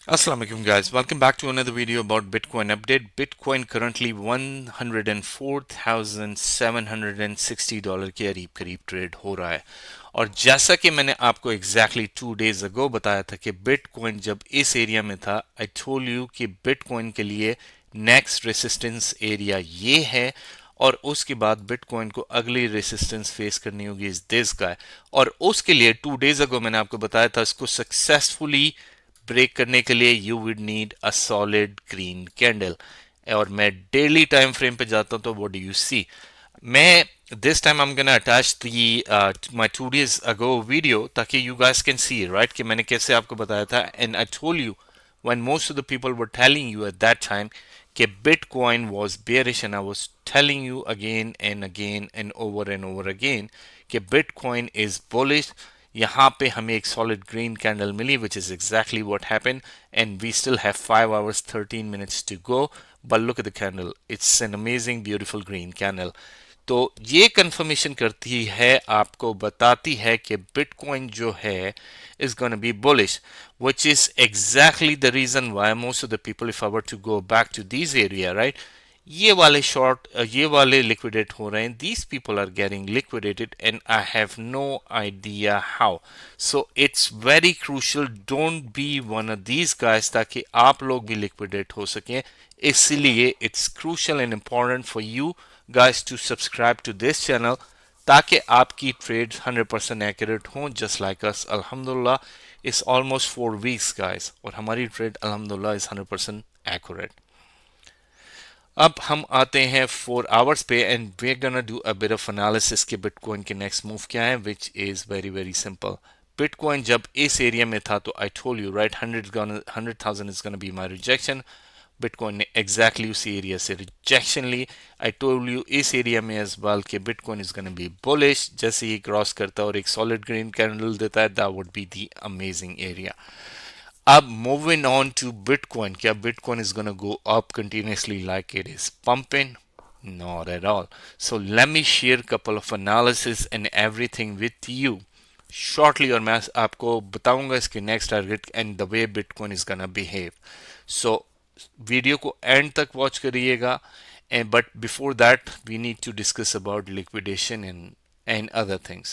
Assalamu alaikum guys, welcome back to another video about Bitcoin update. Bitcoin currently $104,760 के करीब करीब trade हो रहा है और जैसा कि मैंने आपको एग्जैक्टली 2 days अगो बताया था कि बिटकॉइन जब इस एरिया में था आई टोल्ड यू कि बिटकॉइन के लिए नेक्स्ट रेसिस्टेंस एरिया ये है और उसके बाद बिटकॉइन को अगली रेसिस्टेंस फेस करनी होगी इस दिस गाय और उसके लिए 2 days अगो मैंने आपको बताया था इसको सक्सेसफुली ब्रेक करने के लिए you would need a solid green candle और मैं डेली टाइम फ्रेम पे जाता हूं तो व्हाट डू यू सी मैं this time I'm gonna attach the my 2 days ago video ताकि you guys can see right कि मैंने कैसे आपको बताया था and I told you when most of the people were telling you at that time कि Bitcoin was bearish and I was telling you again and over again कि Bitcoin is bullish यहाँ पे हमें एक solid green candle milli which is exactly what happened and we still have 5 hours 13 minutes to go but look at the candle it's an amazing beautiful green candle तो ये confirmation करती है आपको बताती है कि बिटकॉइन जो है is going to be bullish which is exactly the reason why most of the people if I were to go back to these area right ये वाले शॉर्ट ये वाले लिक्विडेट हो रहे हैं these people are getting liquidated and I have no idea how so it's very crucial don't be one of these guys ताकि आप लोग भी लिक्विडेट हो सकें इसलिए it's crucial and important for you guys to subscribe to this channel ताकि आपकी trades 100% accurate हों जस्ट लाइक अस अल्हम्दुलिल्लाह इट्स ऑलमोस्ट 4 weeks guys और हमारी ट्रेड अल्हम्दुलिल्लाह इज 100% एक्यूरेट अब हम आते हैं 4 hours पे and we are gonna do a bit of analysis के बिटकॉइन के नेक्स्ट मूव क्या है which is very very simple bitcoin जब इस एरिया में था तो I told you right 100,000 is gonna be my rejection bitcoin ने एग्जैक्टली उसी एरिया से रिजेक्शन ली आई टोल्ड यू इस एरिया में एज वेल के bitcoin is gonna be bullish जैसे ही क्रॉस करता है और एक सॉलिड ग्रीन कैंडल देता है that would be the amazing area अब moving on to Bitcoin, क्या Bitcoin is gonna go up continuously like it is pumping? Not at all. So let me share couple of analysis and everything with you shortly और मैं आपको बताऊंगा इसके next target and the way Bitcoin is gonna behave. So video को and तक watch करिएगा and but before that we need to discuss about liquidation and other things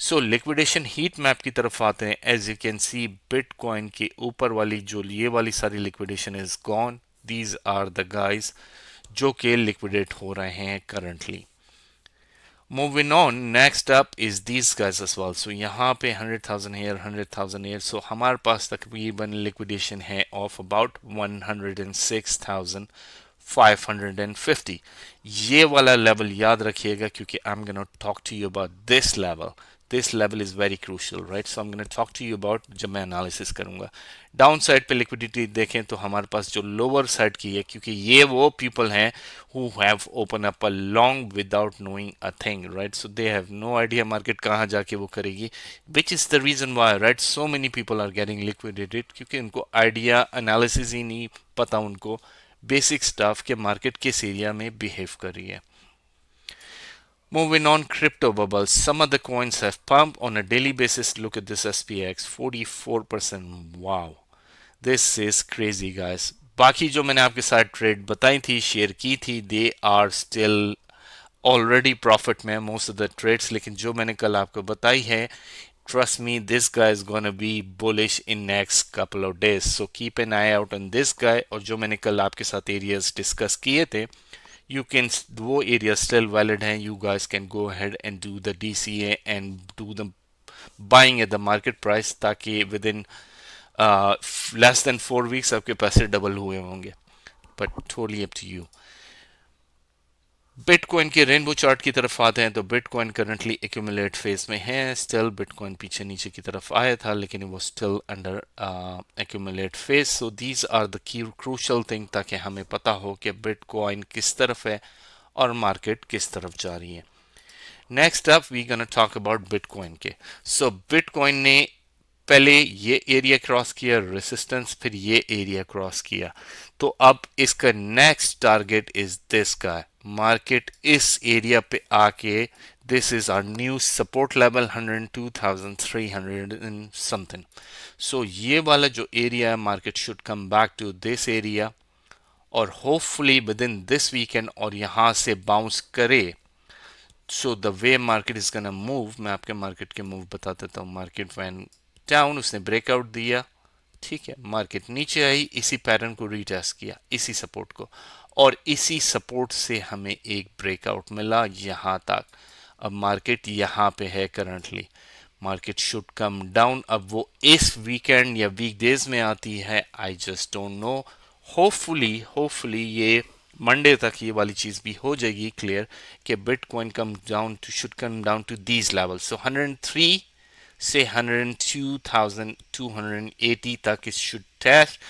so liquidation heat map की तरफ आते हैं as you can see bitcoin के ऊपर वाली जो ये वाली सारी liquidation is gone these are the guys जो कि liquidate हो रहे हैं currently moving on next up is these guys as well so यहाँ पे 100,000 here 100,000 here so हमारे पास तकरीबन liquidation है of about 106,550 ये वाला लेवल याद रखिएगा क्योंकि I'm gonna talk to you about this level is very crucial right so I'm going to talk to you about जब मैं एनालिसिस करूंगा डाउन साइड पे लिक्विडिटी देखें तो हमारे पास जो लोअर साइड की है क्योंकि ये वो पीपल हैं who have opened up a long without knowing a thing right so they have no idea market कहाँ जाके वो करेगी which is the reason why right so many people are getting liquidated क्योंकि उनको आइडिया एनालिसिस ही नहीं पता उनको basic staff के मार्केट किस एरिया में बिहेव कर रही है Moving on, crypto bubbles. Some of the coins have pumped on a daily basis. Look at this SPX, 44%. Wow. This is crazy, guys. बाकी जो मैंने आपके साथ ट्रेड बताई थी शेयर की थी they are still already profit में मोस्ट ऑफ द ट्रेड्स लेकिन जो मैंने कल आपको बताई है trust me this guy is gonna be bullish in next couple of days so keep an eye out on this guy और जो मैंने कल आपके साथ एरियाज डिस्कस किए थे you can वो area still valid हैं you guys can go ahead and do the DCA and do the buying at the market price ताकि within less than 4 weeks आपके पैसे डबल हुए होंगे but totally up to you bitcoin के rainbow chart की तरफ आते हैं तो बिटकॉइन करंटली एक्यूमुलेट फेज में है स्टिल बिटकॉइन पीछे नीचे की तरफ आया था लेकिन वो still under accumulate phase so these are the key crucial thing ताकि हमें पता हो कि बिटकॉइन किस तरफ है और मार्केट किस तरफ जा रही है next up we gonna talk about bitcoin के सो बिटकॉइन ने पहले ये एरिया क्रॉस किया रेसिस्टेंस, फिर ये एरिया क्रॉस किया, तो अब इसका नेक्स्ट टारगेट इज दिस का, मार्केट इस एरिया पे आके this is our new support level 102,300 and something. So ये वाला जो एरिया है, market should come back to this area और hopefully within this weekend और यहां से बाउंस करे। So the way market is gonna move, मैं आपके मार्केट के मूव बता देता हूँ। मार्केट वैन डाउन, उसने ब्रेकआउट दिया, ठीक है, मार्केट नीचे आई, इसी पैटर्न को रीटेस्ट किया, इसी सपोर्ट को, और इसी सपोर्ट से हमें एक ब्रेकआउट मिला यहां तक। अब मार्केट यहां पे है currently, market should come down. अब वो इस वीकेंड या वीकडेज में आती है, I just don't know. Hopefully ये मंडे तक ये वाली चीज भी हो जाएगी क्लियर कि bitcoin come down to should come down to these levels. So 103 से 102,280 तक it should test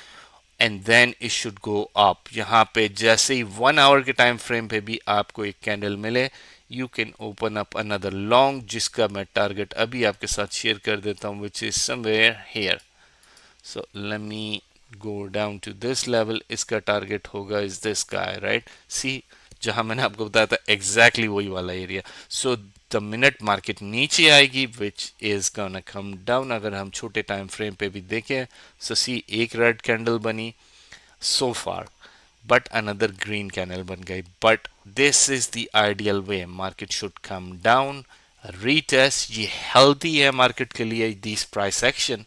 and then it should go up. यहाँ पे जैसे ही 1 आवर के टाइम फ्रेम पे भी आपको एक कैंडल मिले, you can open up another long, जिसका मैं टारगेट अभी आपके साथ शेयर कर देता हूँ, which is somewhere here. So let me go down to this level, इसका टारगेट होगा is this guy, right, see, जहां मैंने आपको बताया था एग्जैक्टली वही वाला area. So the minute market नीचे आएगी which is gonna come down, अगर हम छोटे टाइम फ्रेम पे भी देखें, सो सी एक रेड कैंडल बनी so far, but another green candle बन गई। But this is the ideal way, market should come down, retest, ये healthy है market के लिए this price action,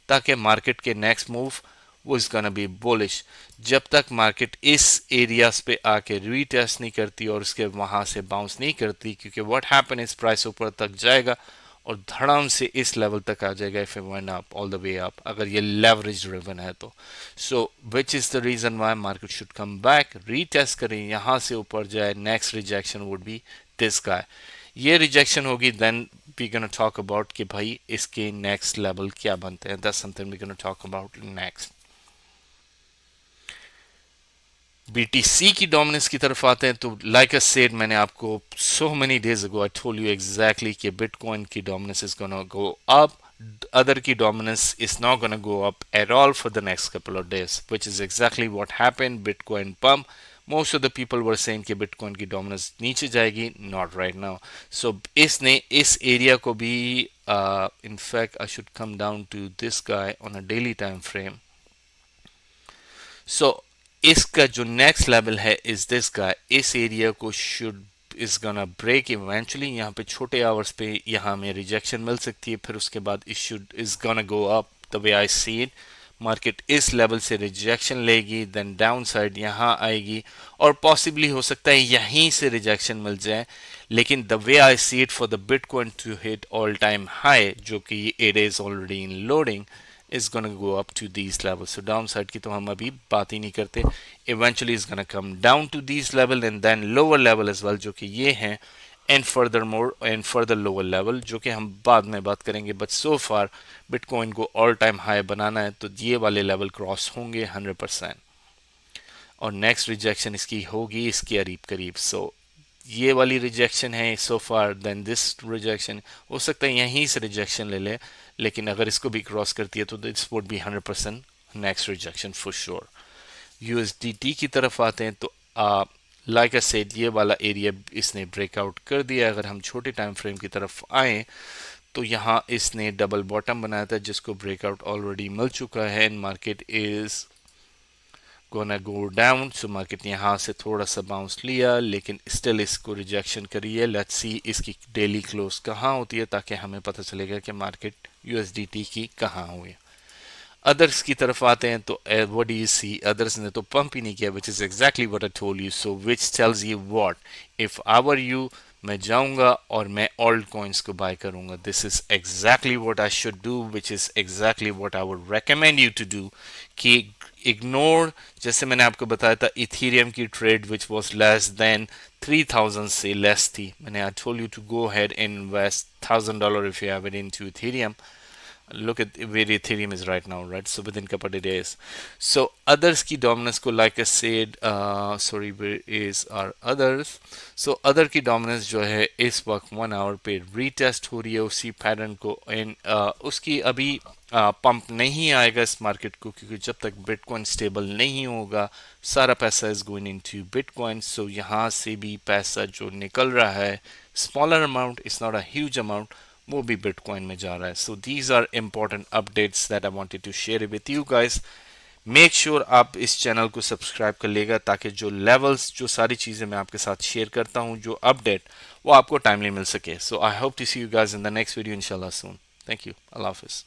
ताकि market के next move वो is gonna be bullish। जब तक मार्केट इस एरियाज पे आके रीटेस्ट नहीं करती और उसके वहां से बाउंस नहीं करती, क्योंकि व्हाट हैपन इस प्राइस ऊपर तक जाएगा और धड़ाम से इस लेवल तक आ जाएगा if it went up all the way up, अगर ये लेवरेज ड्रिवन है तो। So which is the reason why market should come back, retest करें, यहां से ऊपर जाए, next rejection would be this guy. ये रिजेक्शन होगी, then we gonna talk about कि भाई इसके नेक्स्ट लेवल क्या बनते हैं, that's something we gonna talk about next. BTC की डोमिनेंस की तरफ आते हैं, तो लाइक आई सेड, मैंने आपको so many days ago I told you exactly कि बिटकॉइन की dominance is gonna go up, other key dominance is not going to go up at all for the next couple of days, which is exactly what happened. Bitcoin pump, most of the people were saying कि Bitcoin की dominance नीचे जाएगी, not right now. So इसने इस area को भी in fact I should come down to this guy on a daily time frame. So इसका जो नेक्स्ट लेवल है इज दिस गाय, इस एरिया को should is gonna break eventually. यहाँ पे छोटे आवर्स पे यहाँ हमें रिजेक्शन मिल सकती है, फिर उसके बाद it should is gonna go up the way I see it. Market इस लेवल से रिजेक्शन लेगी, देन डाउन साइड यहाँ आएगी और पॉसिबली हो सकता है यहीं से रिजेक्शन मिल जाए, लेकिन the way I see it for the bitcoin to hit all time high, जो कि it is already in loading, is going to go up to these levels. So downside की तो हम अभी बात ही नहीं करते, eventually is going to come down to these level and then lower level as well, जो कि ये हैं, and furthermore and further lower level, जो कि हम बाद में बात करेंगे। but so far बिटकॉइन को ऑल टाइम हाई बनाना है तो ये वाले लेवल क्रॉस होंगे 100%, और नेक्स्ट रिजेक्शन इसकी होगी इसके करीब करीब। सो ये वाली रिजेक्शन है सो फार, देन दिस रिजेक्शन, हो सकता है यहीं से रिजेक्शन ले ले, लेकिन अगर इसको भी क्रॉस करती है तो this would be 100% next rejection for sure. USDT की तरफ आते हैं तो लाइक आई सेड, ये वाला एरिया इसने ब्रेकआउट कर दिया। अगर हम छोटे टाइम फ्रेम की तरफ आए तो यहाँ इसने डबल बॉटम बनाया था जिसको ब्रेकआउट ऑलरेडी मिल चुका है, and market is gonna go down. So market यहाँ से थोड़ा सा बाउंस लिया, लेकिन स्टिल इसको रिजेक्शन करिए। लेट्स सी इसकी डेली क्लोज कहाँ होती है, ताकि हमें पता चलेगा कि मार्केट यूएसडीटी की कहाँ हुई। अदर्स की तरफ आते हैं तो what do you see, others ने तो पंप ही नहीं किया, which is exactly what I told you. So which tells you what, if our you, मैं जाऊंगा और मैं ऑल्ट कॉइन्स को बाय करूंगा। This is exactly what I should do, which is exactly what I would recommend you to do. कि ignore, जैसे मैंने आपको बताया था इथेरियम की trade which was less then 3000 से लेस थी, मैंने I told you to go ahead and invest $1000 if you have it into Ethereum. look at where Ethereum is right now, right? So within couple of days. So others की dominance को like I said, sorry, where is our others? So other की dominance जो है इस वक्त 1 hour पे retest हो रही है उसी पैटर्न को, एंड उसकी अभी पंप नहीं आएगा इस मार्केट को, क्योंकि जब तक बिटकॉइन स्टेबल नहीं होगा सारा पैसा is going into bitcoin. So यहाँ से भी पैसा जो निकल रहा है, smaller amount, it's not a huge amount, वो भी बिटकॉइन में जा रहा है. So these are important updates that I wanted to share with you guys. Make sure आप इस चैनल को सब्सक्राइब कर लेगा, ताकि जो लेवल्स, जो सारी चीज़ें मैं आपके साथ शेयर करता हूँ, जो अपडेट, वो आपको टाइमली मिल सके. So I hope to see you guys in the next video इंशाल्लाह सून. Thank you. अल्लाह हाफिज़.